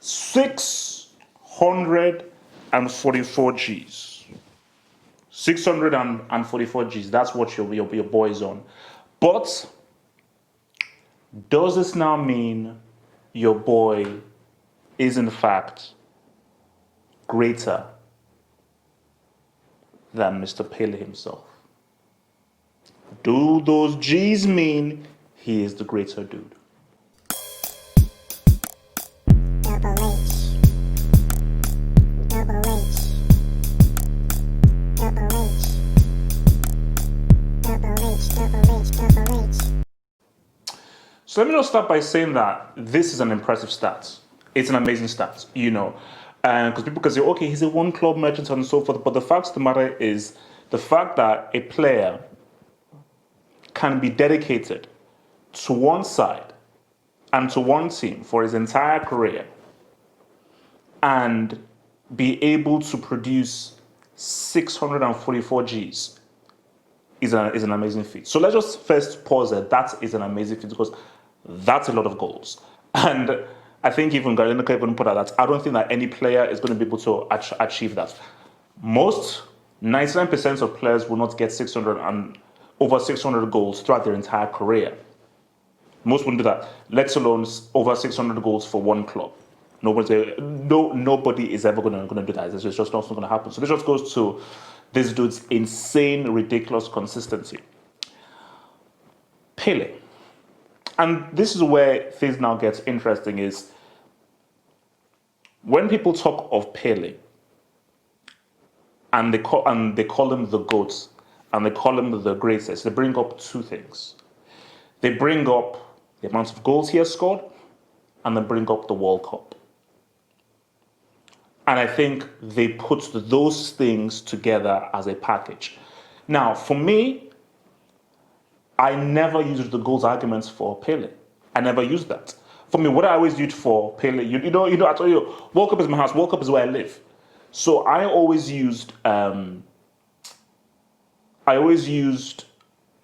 644 Gs. 644 Gs. That's what your boy is on. But does this now mean your boy is in fact greater than Mr. Pele himself? Do those G's mean he is the greater dude? Double H. Double H. Double H. Double H. Double H. Double H. So let me just start by saying that this is an impressive stat. It's an amazing stat, because people can say, okay, he's a one-club merchant and so forth, but the fact of the matter is the fact that a player can be dedicated to one side and to one team for his entire career and be able to produce 644 Gs is an amazing feat. So let's just first pause there. That is an amazing feat because that's a lot of goals. And I think even Gary Lineker even put out that I don't think that any player is going to be able to achieve that. Most, 99% of players will not get 600 and over 600 goals throughout their entire career. Most wouldn't do that, let alone over 600 goals for one club. Nobody is ever going to do that. It's just not going to happen. So this just goes to this dude's insane, ridiculous consistency. Pele. And this is where things now get interesting is when people talk of Pele and they call him the GOAT and they call him the greatest, they bring up two things. They bring up the amount of goals he has scored and they bring up the World Cup. And I think they put those things together as a package. Now, for me, I never used the goals arguments for Pele. I never used that. For me, what I always used for Pele, I told you, World Cup is my house, World Cup is where I live. So I always used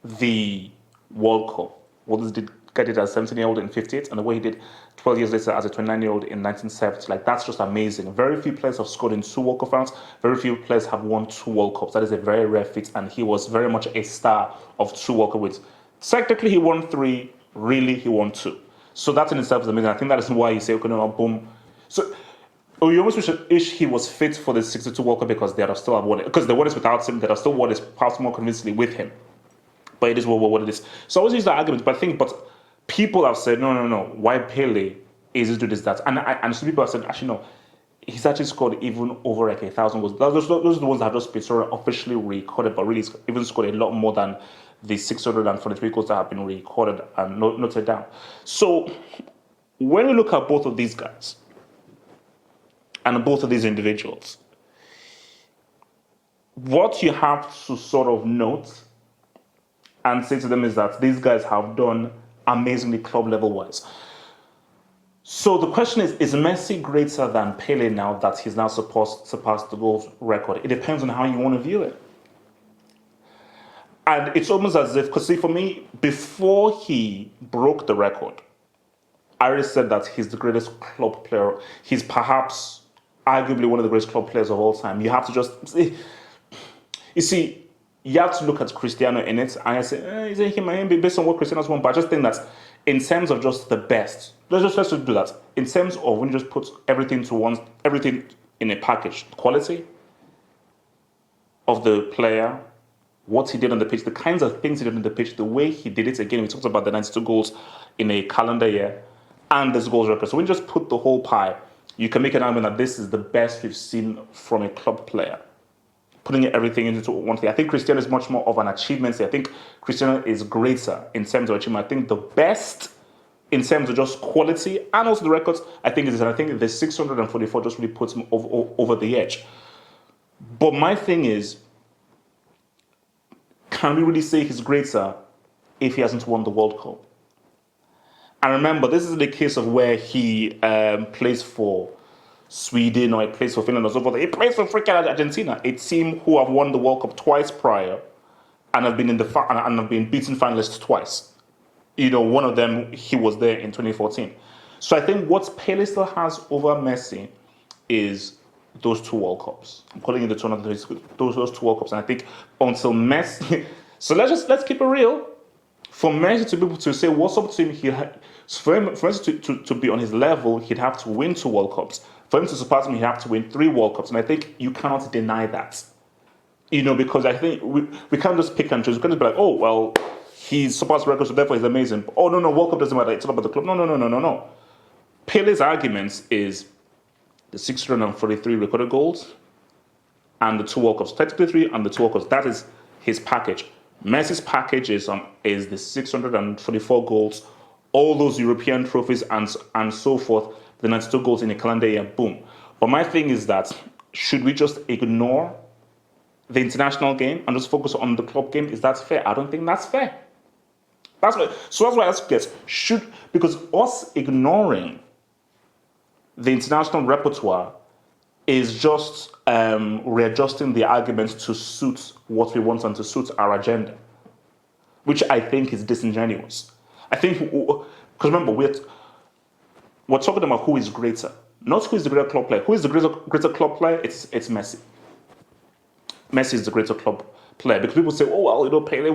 the World Cup. What does it get it as a 17-year-old in 58, and the way he did 12 years later as a 29-year-old in 1970. Like, that's just amazing. Very few players have scored in 2 World Cup finals. Very few players have won 2 World Cups. That is a very rare feat, and he was very much a star of 2 World Cup wins. Technically, he won 3. Really, he won 2. So that in itself is amazing. I think that is why you say, okay, no, boom. So you almost wish he was fit for the 62 World Cup because they would have still won it. Because they won it without him, they have still won it perhaps more convincingly with him. But it is what it is. So I always use that argument, but people have said, no, why Pele is this, do this, that. And some people have said, actually, no, he's actually scored even over like 1,000 goals. Those are the ones that have just been sort of officially recorded, but really even scored a lot more than the 643 goals that have been recorded and noted down. So when we look at both of these guys and both of these individuals, what you have to sort of note and say to them is that these guys have done amazingly club level wise. So the question is Messi greater than Pele now that he's now surpassed the goals record? It depends on how you want to view it. And it's almost as if, because see, for me, before he broke the record, I already said that he's the greatest club player. He's perhaps arguably one of the greatest club players of all time. You have to just, you see, you have to look at Cristiano in it, and I say, is he might be based on what Cristiano's won, but I just think that in terms of just the best, let's just do that. In terms of when you just put everything in a package, quality of the player, what he did on the pitch, the kinds of things he did on the pitch, the way he did it. Again, we talked about the 92 goals in a calendar year and this goals record. So when you just put the whole pie, you can make an argument that this is the best we've seen from a club player. Putting everything into one thing. I think Cristiano is much more of an achievement. I think Cristiano is greater in terms of achievement. I think the best in terms of just quality and also the records, I think the 644 just really puts him over the edge. But my thing is, can we really say he's greater if he hasn't won the World Cup? And remember, this is the case of where he plays for Sweden or he plays for Finland or so forth. He plays for freaking Argentina, a team who have won the World Cup twice prior and have been beaten finalists twice. One of them, he was there in 2014. So I think what Pele still has over Messi is those two World Cups. I'm calling it the 230, those two World Cups. And I think until Messi, so let's keep it real. For Messi to be able to say what's up to him, for Messi to be on his level, he'd have to win two World Cups. For him to surpass him, he'd have to win three World Cups. And I think you cannot deny that. Because I think we can't just pick and choose. We can't just be like, oh, well, he's surpassed records, so therefore he's amazing. Oh, no, World Cup doesn't matter. It's all about the club. No. Pele's arguments is the 643 recorded goals and the two World Cups. 33 and the two World Cups. That is his package. Messi's package is the 624 goals, all those European trophies and so forth, the 92 goals in a calendar year, boom. But my thing is that, should we just ignore the international game and just focus on the club game? Is that fair? I don't think that's fair. That's why I ask this. Because us ignoring the international repertoire is just readjusting the arguments to suit what we want and to suit our agenda, which I think is disingenuous. I think, because remember, we're talking about who is greater, not who is the greater club player. Who is the greater club player? It's Messi. Messi is the greater club player, because people say, oh, well, Pele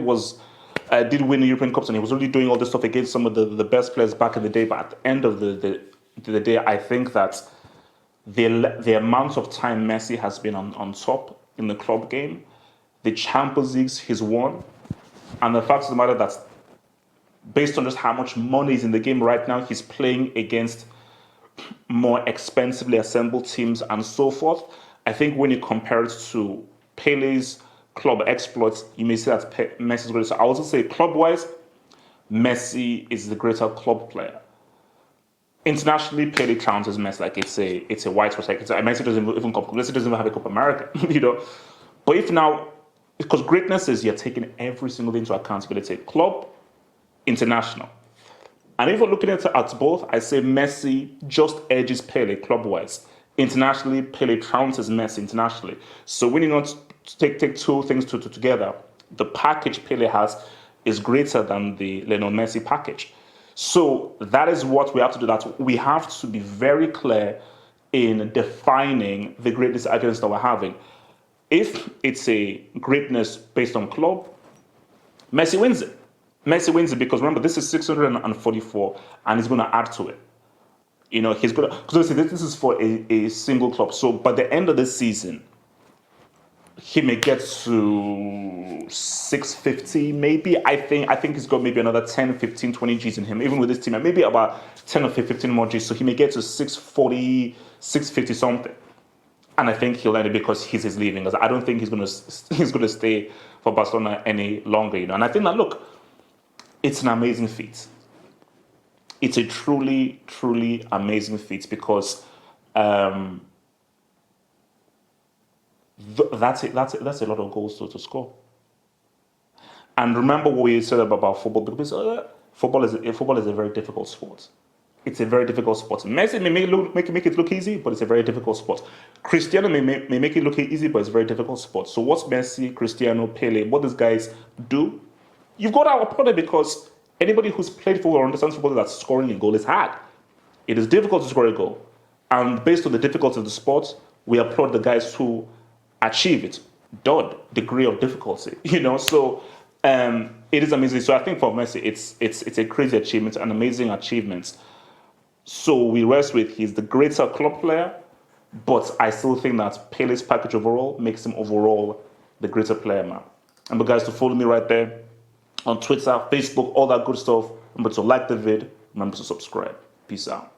did win the European Cups and he was really doing all this stuff against some of the best players back in the day. But at the end of the day, I think that the amount of time Messi has been on top in the club game, the Champions Leagues he's won, and the fact of the matter that based on just how much money is in the game right now, he's playing against more expensively assembled teams and so forth. I think when you compare it to Pele's club exploits, you may say that Messi is greater. So I also say club-wise, Messi is the greater club player. Internationally, Pele counts as Messi like it's a white horse. Messi doesn't even have a Copa America, But if now, because greatness is you're taking every single thing into account. You're going to take club, international, and if we're looking at both, I say Messi just edges Pele club-wise. Internationally, Pele trounces Messi internationally. So when you not take two things together, the package Pele has is greater than the Lionel Messi package. So that is what we have to do. That we have to be very clear in defining the greatness arguments that we're having. If it's a greatness based on club, Messi wins it. Messi wins it because remember, this is 644 and he's going to add to it. He's going to, because this is for a single club. So by the end of the season, he may get to 650 maybe. I think he's got maybe another 10, 15, 20 Gs in him, even with this team, and maybe about 10 or 15 more Gs. So he may get to 640, 650 something. And I think he'll end it because he's leaving. Because I don't think he's going to stay for Barcelona any longer. And I think that, look, it's an amazing feat. It's a truly, truly amazing feat because that's a lot of goals to score. And remember what we said about football, because football is a very difficult sport. It's a very difficult sport. Messi may make it look easy, but it's a very difficult sport. Cristiano may make it look easy, but it's a very difficult sport. So what's Messi, Cristiano, Pele, what these guys do? You've got to applaud it because anybody who's played football or understands football that scoring a goal is hard. It is difficult to score a goal. And based on the difficulty of the sport, we applaud the guys who achieve it. Degree of difficulty. So it is amazing. So I think for Messi, it's a crazy achievement, an amazing achievement. So we rest with he's the greater club player, but I still think that Pele's package overall makes him overall the greater player, man. Remember, guys, to follow me right there on Twitter, Facebook, all that good stuff. Remember to like the vid. Remember to subscribe. Peace out.